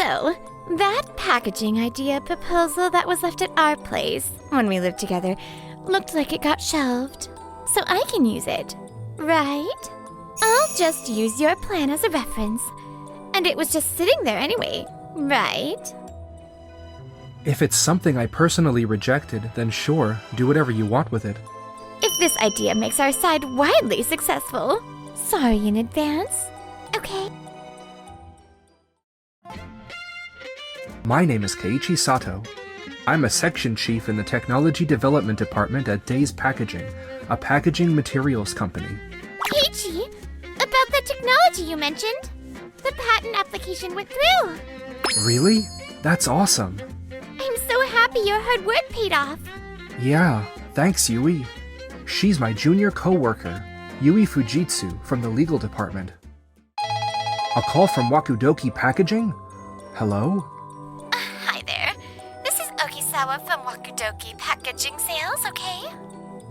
So, that packaging idea proposal that was left at our place when we lived together looked like it got shelved. So I can use it, right? I'll just use your plan as a reference. And it was just sitting there anyway, right? If it's something I personally rejected, then sure, do whatever you want with it. If this idea makes our side wildly successful, sorry in advance, okay? My name is Keiichi Sato. I'm a section chief in the Technology Development Department at Days Packaging, a packaging materials company. Keiichi, about that technology you mentioned, the patent application went through. Really? That's awesome. I'm so happy your hard work paid off. Yeah, thanks Yui. She's my junior co-worker, Yui Fujitsu from the legal department. A call from Wakudoki Packaging? Hello? Hi there. This is Okisawa from Wakudoki Packaging Sales, okay?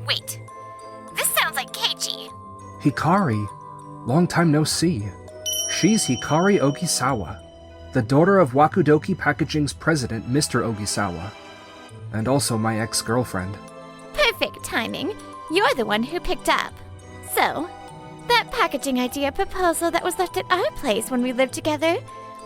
Wait, this sounds like Keiichi. Hikari. Long time no see. She's Hikari Ogisawa, the daughter of Wakudoki Packaging's president, Mr. Ogisawa, and also my ex-girlfriend. Perfect timing. You're the one who picked up. So, that packaging idea proposal that was left at our place when we lived together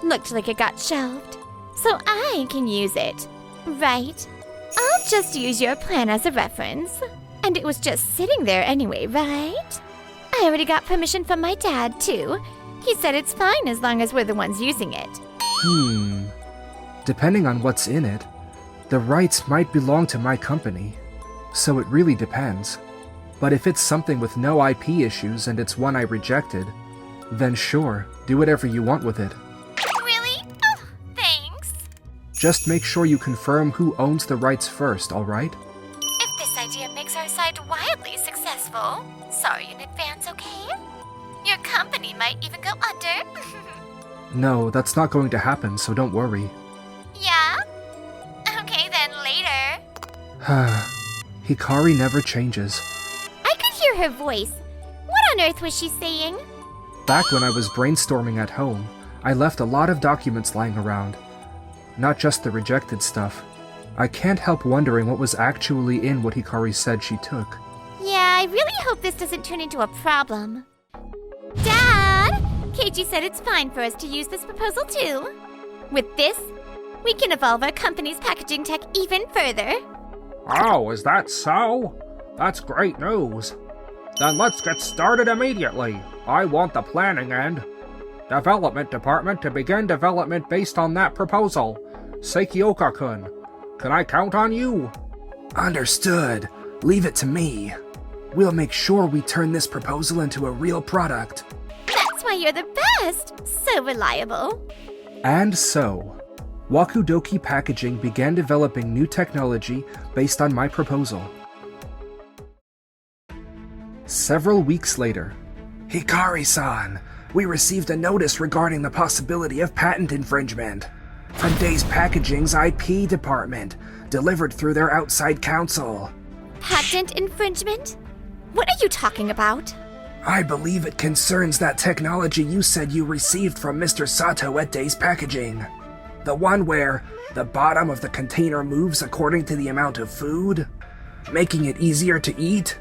looked like it got shelved. So I can use it, right? I'll just use your plan as a reference. And it was just sitting there anyway, right? I already got permission from my dad, too. He said it's fine as long as we're the ones using it. Depending on what's in it, the rights might belong to my company. So it really depends. But if it's something with no IP issues and it's one I rejected, then sure, do whatever you want with it. Really? Oh, thanks. Just make sure you confirm who owns the rights first, alright? If this idea makes our side wildly successful, sorry in advance, okay? Your company might even go under. No, that's not going to happen, so don't worry. Yeah? Okay then, later. Hikari never changes. I could hear her voice. What on earth was she saying? Back when I was brainstorming at home, I left a lot of documents lying around. Not just the rejected stuff. I can't help wondering what was actually in what Hikari said she took. Yeah, I really hope this doesn't turn into a problem. Dad! Keiichi said it's fine for us to use this proposal too. With this, we can evolve our company's packaging tech even further. Oh, is that so? That's great news. Then let's get started immediately. I want the planning and development department to begin development based on that proposal. Sekioka-kun, can I count on you? Understood. Leave it to me. We'll make sure we turn this proposal into a real product. That's why you're the best! So reliable. And so, Wakudoki Packaging began developing new technology based on my proposal. Several weeks later, Hikari-san, we received a notice regarding the possibility of patent infringement from Days Packaging's IP department, delivered through their outside counsel. Patent infringement? What are you talking about? I believe it concerns that technology you said you received from Mr. Sato at Days Packaging. The one where the bottom of the container moves according to the amount of food, making it easier to eat.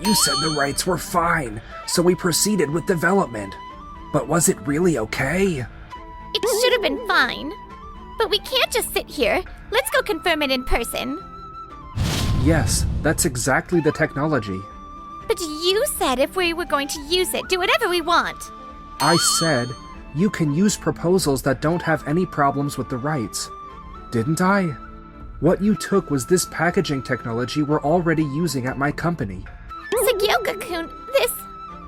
You said the rights were fine, so we proceeded with development. But was it really okay? It should have been fine. But we can't just sit here. Let's go confirm it in person. Yes, that's exactly the technology. But you said if we were going to use it, do whatever we want. I said, you can use proposals that don't have any problems with the rights. Didn't I? What you took was this packaging technology we're already using at my company. Sekioka-kun, this...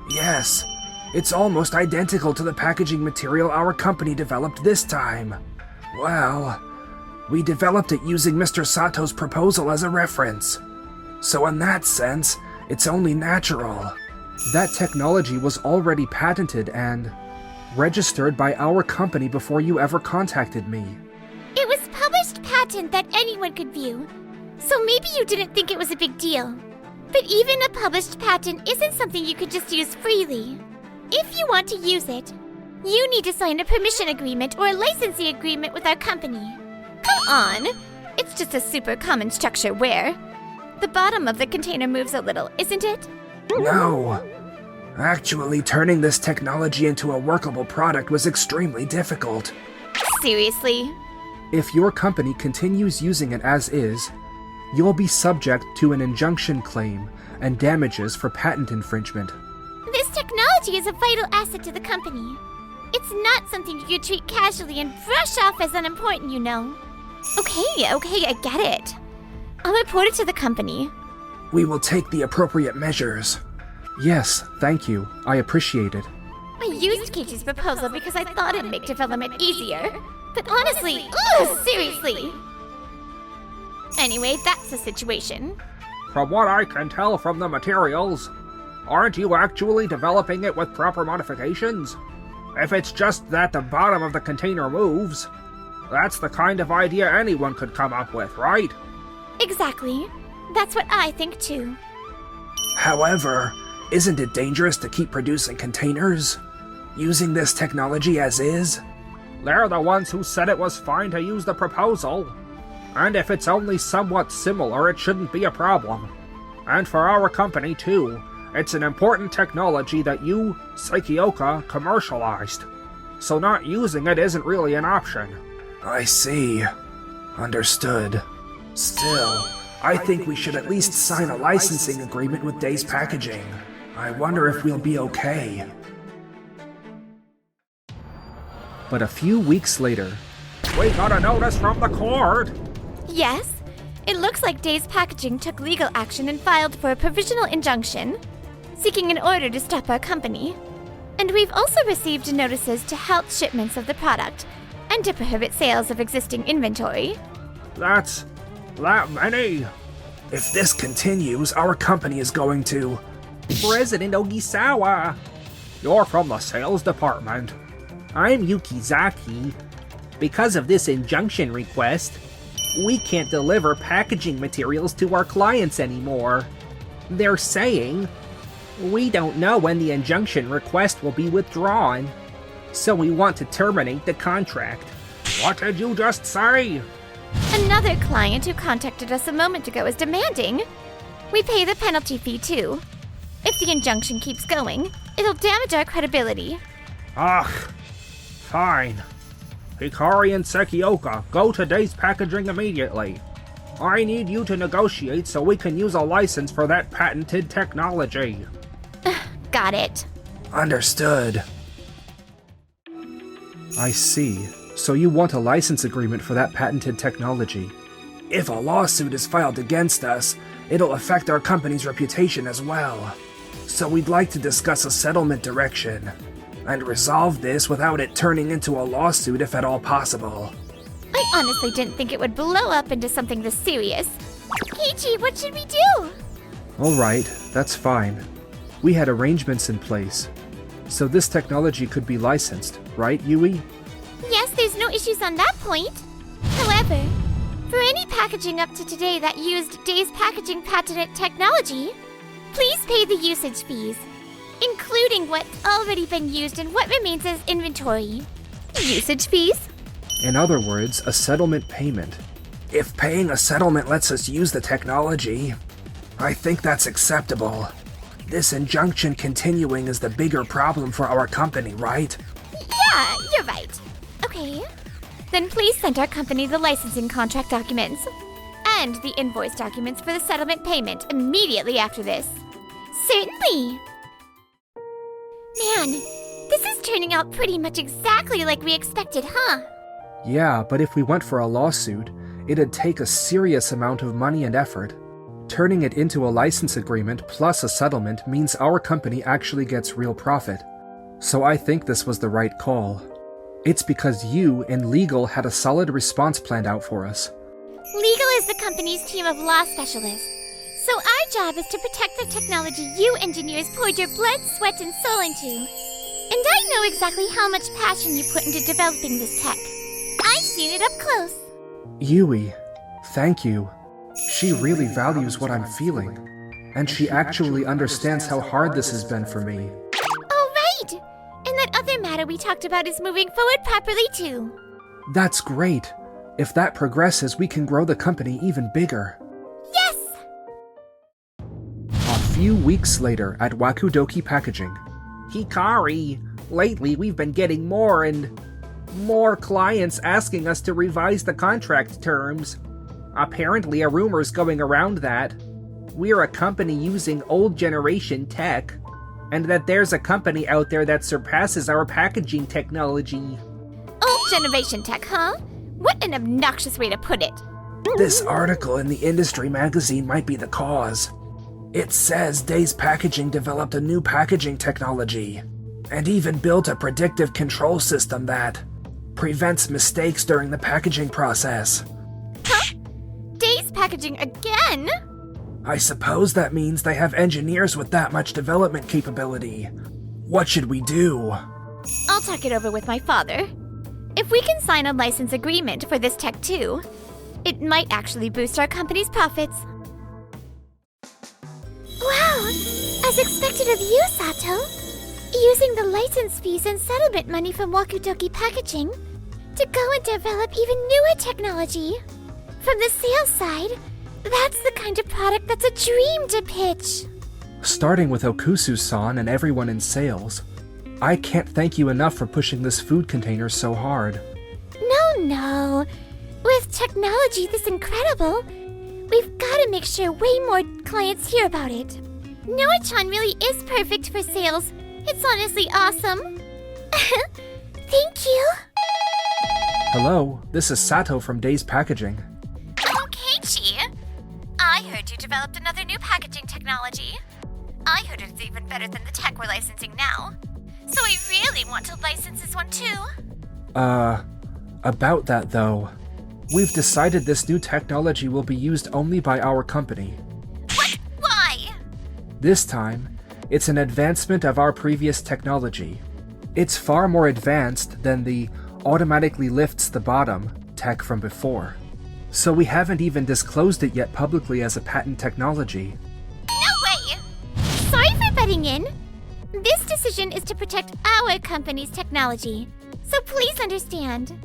Yes, it's almost identical to the packaging material our company developed this time. Well, we developed it using Mr. Sato's proposal as a reference. So in that sense, it's only natural. That technology was already patented and registered by our company before you ever contacted me. It was published patent that anyone could view. So maybe you didn't think it was a big deal. But even a published patent isn't something you could just use freely. If you want to use it, You need to sign a permission agreement or a licensing agreement with our company. Come on! It's just a super common structure where the bottom of the container moves a little, isn't it? No. Actually, turning this technology into a workable product was extremely difficult. Seriously? If your company continues using it as is, you'll be subject to an injunction claim and damages for patent infringement. This technology is a vital asset to the company. It's not something you treat casually and brush off as unimportant, you know. Okay, I get it. I'll report it to the company. We will take the appropriate measures. Yes, thank you. I appreciate it. I used Keiichi's proposal because I thought it'd make development easier. But honestly, seriously. Anyway, that's the situation. From what I can tell from the materials, aren't you actually developing it with proper modifications? If it's just that the bottom of the container moves, that's the kind of idea anyone could come up with, right? Exactly. That's what I think too. However, isn't it dangerous to keep producing containers? Using this technology as is? They're the ones who said it was fine to use the proposal. And if it's only somewhat similar, it shouldn't be a problem. And for our company too, it's an important technology that you, Sekioka, commercialized. So not using it isn't really an option. I see. Understood. Still, I think we should at least sign a licensing agreement with Days Packaging. I wonder if we'll be okay. But a few weeks later, we got a notice from the court! Yes, it looks like Days Packaging took legal action and filed for a provisional injunction, seeking an order to stop our company. And we've also received notices to halt shipments of the product and to prohibit sales of existing inventory. That's that many? If this continues, our company is going to... President Ogisawa! You're from the sales department. I'm Yukizaki. Because of this injunction request, we can't deliver packaging materials to our clients anymore. They're saying, we don't know when the injunction request will be withdrawn, so we want to terminate the contract. What did you just say? Another client who contacted us a moment ago is demanding we pay the penalty fee too. If the injunction keeps going, it'll damage our credibility. Ugh. Fine. Hikari and Sekioka, go to Days Packaging immediately. I need you to negotiate so we can use a license for that patented technology. Got it. Understood. I see. So you want a license agreement for that patented technology. If a lawsuit is filed against us, it'll affect our company's reputation as well. So we'd like to discuss a settlement direction, and resolve this without it turning into a lawsuit if at all possible. I honestly didn't think it would blow up into something this serious. Keiichi, what should we do? Alright, that's fine. We had arrangements in place. So this technology could be licensed, right, Yui? Yes, there's no issues on that point. However, for any packaging up to today that used Days Packaging patented technology, please pay the usage fees, including what's already been used and what remains as inventory. Usage fees? In other words, a settlement payment. If paying a settlement lets us use the technology, I think that's acceptable. This injunction continuing is the bigger problem for our company, right? Yeah, you're right. Okay. Then please send our company the licensing contract documents and the invoice documents for the settlement payment immediately after this. Certainly! Man, this is turning out pretty much exactly like we expected, huh? Yeah, but if we went for a lawsuit, it'd take a serious amount of money and effort. Turning it into a license agreement plus a settlement means our company actually gets real profit. So I think this was the right call. It's because you and legal had a solid response planned out for us. Legal is the company's team of law specialists. So our job is to protect the technology you engineers poured your blood, sweat, and soul into. And I know exactly how much passion you put into developing this tech. I've seen it up close. Yui, thank you. She really values what I'm feeling. And she actually understands how hard this has been for me. Oh, right! And that other matter we talked about is moving forward properly too. That's great. If that progresses, we can grow the company even bigger. Yes! A few weeks later at Wakudoki Packaging. Hikari, lately we've been getting more and more clients asking us to revise the contract terms. Apparently a rumor's going around that we're a company using old generation tech, and that there's a company out there that surpasses our packaging technology. Old generation tech, huh? What an obnoxious way to put it. This article in the industry magazine might be the cause. It says Days Packaging developed a new packaging technology, and even built a predictive control system that prevents mistakes during the packaging process. Huh? Days Packaging again? I suppose that means they have engineers with that much development capability. What should we do? I'll talk it over with my father. If we can sign a license agreement for this tech too, it might actually boost our company's profits. Wow! As expected of you, Sato! Using the license fees and settlement money from Wakudoki Packaging to go and develop even newer technology. From the sales side, that's the kind of product that's a dream to pitch. Starting with Okusu-san and everyone in sales, I can't thank you enough for pushing this food container so hard. No. With technology this incredible, we've got to make sure way more clients hear about it. Noah-chan really is perfect for sales. It's honestly awesome. Thank you. Hello, this is Sato from Days Packaging. Oh, Keiichi. I heard you developed another new packaging technology. I heard it's even better than the tech we're licensing now. So I really want to license this one too. About that though, we've decided this new technology will be used only by our company. What? Why? This time, it's an advancement of our previous technology. It's far more advanced than the automatically lifts the bottom tech from before. So we haven't even disclosed it yet publicly as a patent technology. No way! Sorry for butting in. This decision is to protect our company's technology, so please understand.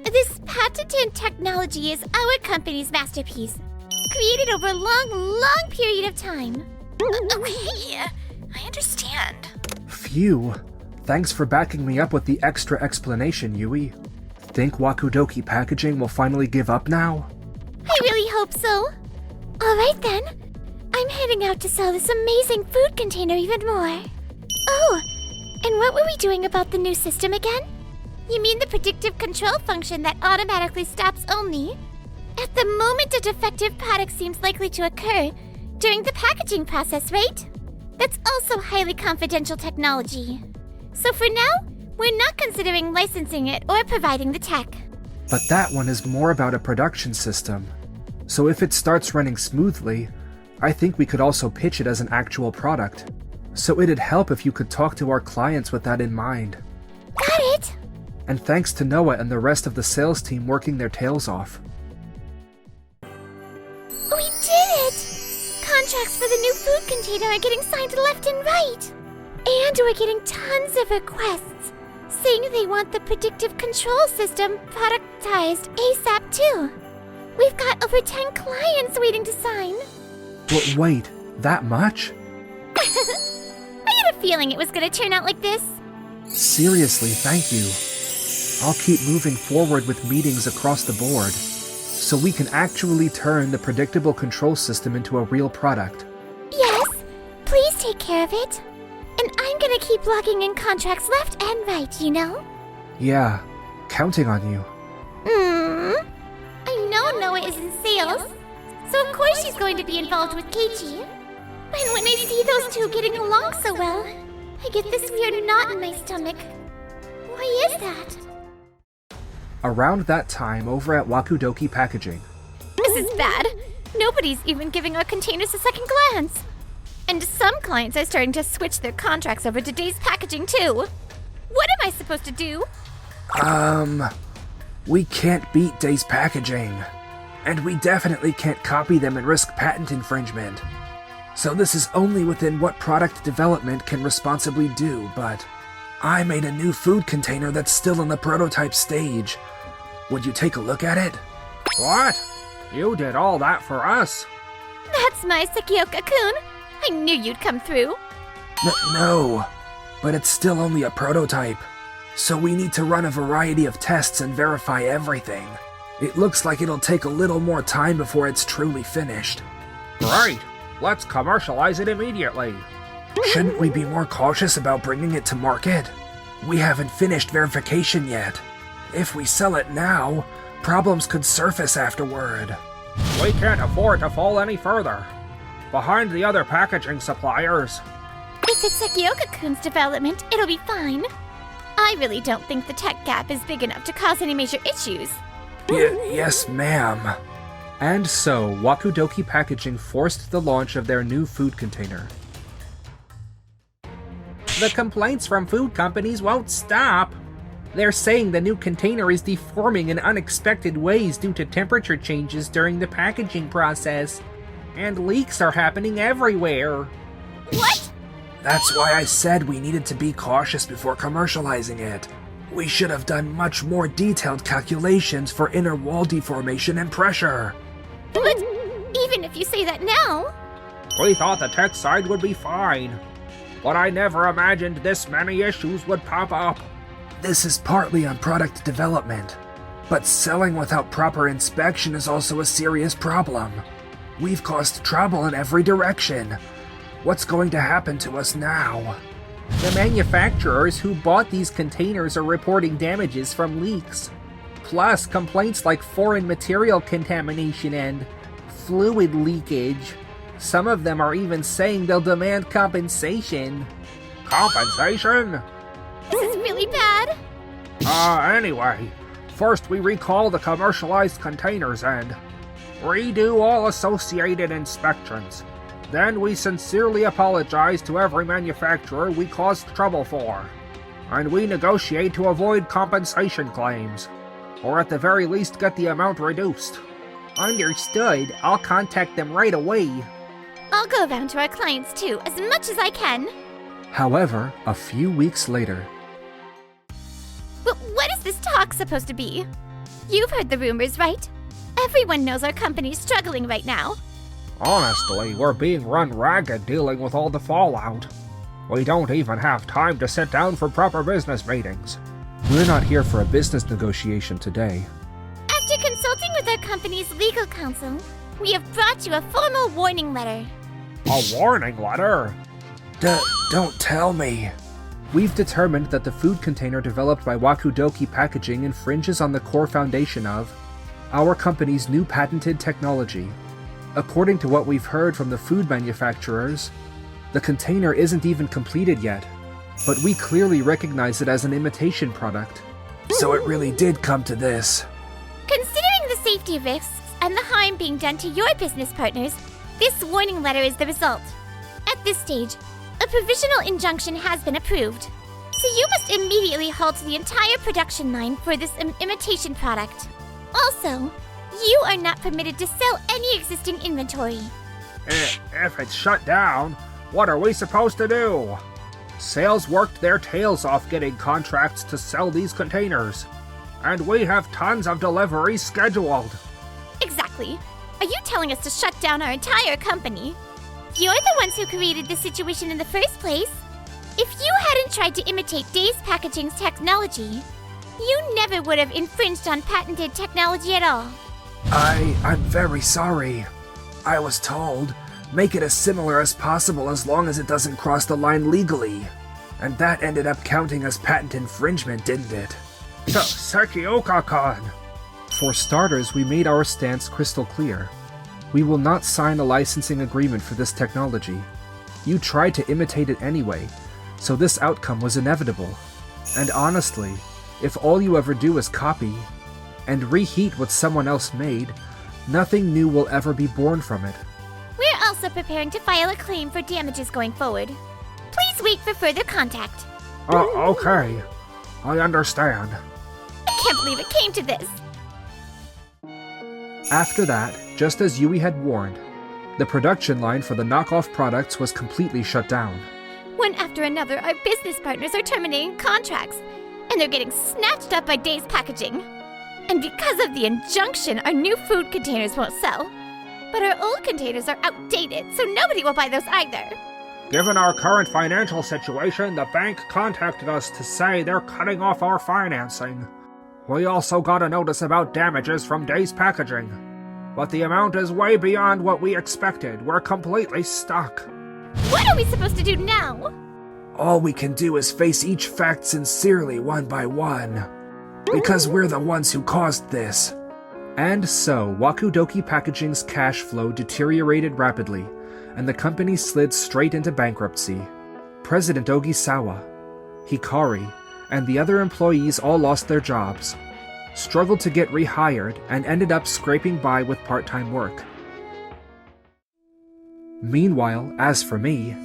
This patented technology is our company's masterpiece, created over a long period of time. Okay, I understand. Phew. Thanks for backing me up with the extra explanation, Yui. Think Wakudoki Packaging will finally give up now? I really hope so. Alright then. I'm heading out to sell this amazing food container even more. Oh, and what were we doing about the new system again? You mean the predictive control function that automatically stops only at the moment a defective product seems likely to occur during the packaging process, right? That's also highly confidential technology. So for now, we're not considering licensing it or providing the tech. But that one is more about a production system. So if it starts running smoothly, I think we could also pitch it as an actual product. So it'd help if you could talk to our clients with that in mind. Got it! And thanks to Noah and the rest of the sales team working their tails off. We did it! Contracts for the new food container are getting signed left and right. And we're getting tons of requests saying they want the predictive control system productized ASAP too. We've got over 10 clients waiting to sign. But wait, that much? I had a feeling it was going to turn out like this. Seriously, thank you. I'll keep moving forward with meetings across the board, so we can actually turn the predictable control system into a real product. Yes, please take care of it. And I'm gonna keep logging in contracts left and right, you know? Yeah, counting on you. I know Noah is in sales, so of course she's going to be involved with Keiichi. And when I see those two getting along so well, I get this weird knot in my stomach. Why is that? Around that time, over at Wakudoki Packaging. This is bad. Nobody's even giving our containers a second glance. And some clients are starting to switch their contracts over to Days Packaging too. What am I supposed to do? We can't beat Days Packaging. And we definitely can't copy them and risk patent infringement. So this is only within what product development can responsibly do, but I made a new food container that's still in the prototype stage. Would you take a look at it? What? You did all that for us? That's my Sekioka-kun. I knew you'd come through. No, but it's still only a prototype. So we need to run a variety of tests and verify everything. It looks like it'll take a little more time before it's truly finished. Great! Let's commercialize it immediately. Shouldn't we be more cautious about bringing it to market? We haven't finished verification yet. If we sell it now, problems could surface afterward. We can't afford to fall any further. Behind the other packaging suppliers. If it's Sekioka-kun's development, it'll be fine. I really don't think the tech gap is big enough to cause any major issues. Yes, ma'am. And so, Wakudoki Packaging forced the launch of their new food container. The complaints from food companies won't stop. They're saying the new container is deforming in unexpected ways due to temperature changes during the packaging process. And leaks are happening everywhere. What? That's why I said we needed to be cautious before commercializing it. We should have done much more detailed calculations for inner wall deformation and pressure. But even if you say that now... We thought the tech side would be fine. But I never imagined this many issues would pop up. This is partly on product development, but selling without proper inspection is also a serious problem. We've caused trouble in every direction. What's going to happen to us now? The manufacturers who bought these containers are reporting damages from leaks. Plus, complaints like foreign material contamination and fluid leakage. Some of them are even saying they'll demand compensation. Compensation? This is really bad. Anyway, first we recall the commercialized containers and redo all associated inspections. Then we sincerely apologize to every manufacturer we caused trouble for. And we negotiate to avoid compensation claims. Or at the very least get the amount reduced. Understood. I'll contact them right away. I'll go around to our clients too, as much as I can. However, a few weeks later... But what is this talk supposed to be? You've heard the rumors, right? Everyone knows our company's struggling right now. Honestly, we're being run ragged dealing with all the fallout. We don't even have time to sit down for proper business meetings. We're not here for a business negotiation today. After consulting with our company's legal counsel, we have brought you a formal warning letter. A warning letter? Don't tell me. We've determined that the food container developed by Wakudoki Packaging infringes on the core foundation of our company's new patented technology. According to what we've heard from the food manufacturers, the container isn't even completed yet, but we clearly recognize it as an imitation product. So it really did come to this. Considering the safety risks and the harm being done to your business partners, this warning letter is the result. At this stage, a provisional injunction has been approved. So you must immediately halt the entire production line for this imitation product. Also, you are not permitted to sell any existing inventory. If it's shut down, what are we supposed to do? Sales worked their tails off getting contracts to sell these containers. And we have tons of deliveries scheduled. Exactly. Are you telling us to shut down our entire company? You're the ones who created this situation in the first place. If you hadn't tried to imitate Days Packaging's technology, you never would have infringed on patented technology at all. I'm very sorry. I was told, make it as similar as possible as long as it doesn't cross the line legally. And that ended up counting as patent infringement, didn't it? Sekioka-kun! For starters, we made our stance crystal clear. We will not sign a licensing agreement for this technology. You tried to imitate it anyway, so this outcome was inevitable. And honestly, if all you ever do is copy and reheat what someone else made, nothing new will ever be born from it. We're also preparing to file a claim for damages going forward. Please wait for further contact. Okay. I understand. I can't believe it came to this. After that, just as Yui had warned, the production line for the knockoff products was completely shut down. We're One after another, our business partners are terminating contracts, and they're getting snatched up by Day's Packaging. And because of the injunction, our new food containers won't sell. But our old containers are outdated, so nobody will buy those either. Given our current financial situation, the bank contacted us to say they're cutting off our financing. We also got a notice about damages from Day's Packaging. But the amount is way beyond what we expected. We're completely stuck. What are we supposed to do now? All we can do is face each fact sincerely one by one. Because we're the ones who caused this. And so, Wakudoki Packaging's cash flow deteriorated rapidly, and the company slid straight into bankruptcy. President Ogisawa, Hikari, and the other employees all lost their jobs, struggled to get rehired, and ended up scraping by with part-time work. Meanwhile, as for me,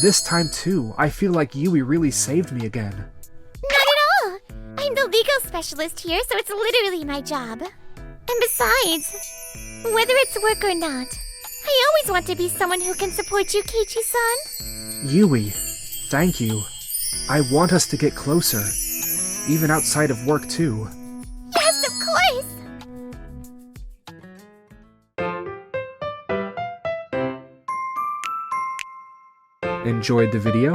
this time too, I feel like Yui really saved me again. Not at all! I'm the legal specialist here, so it's literally my job. And besides, whether it's work or not, I always want to be someone who can support you, Keiichi-san. Yui, thank you. I want us to get closer, even outside of work too. Yes, of course! Enjoyed the video?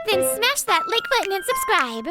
Then smash that like button and subscribe.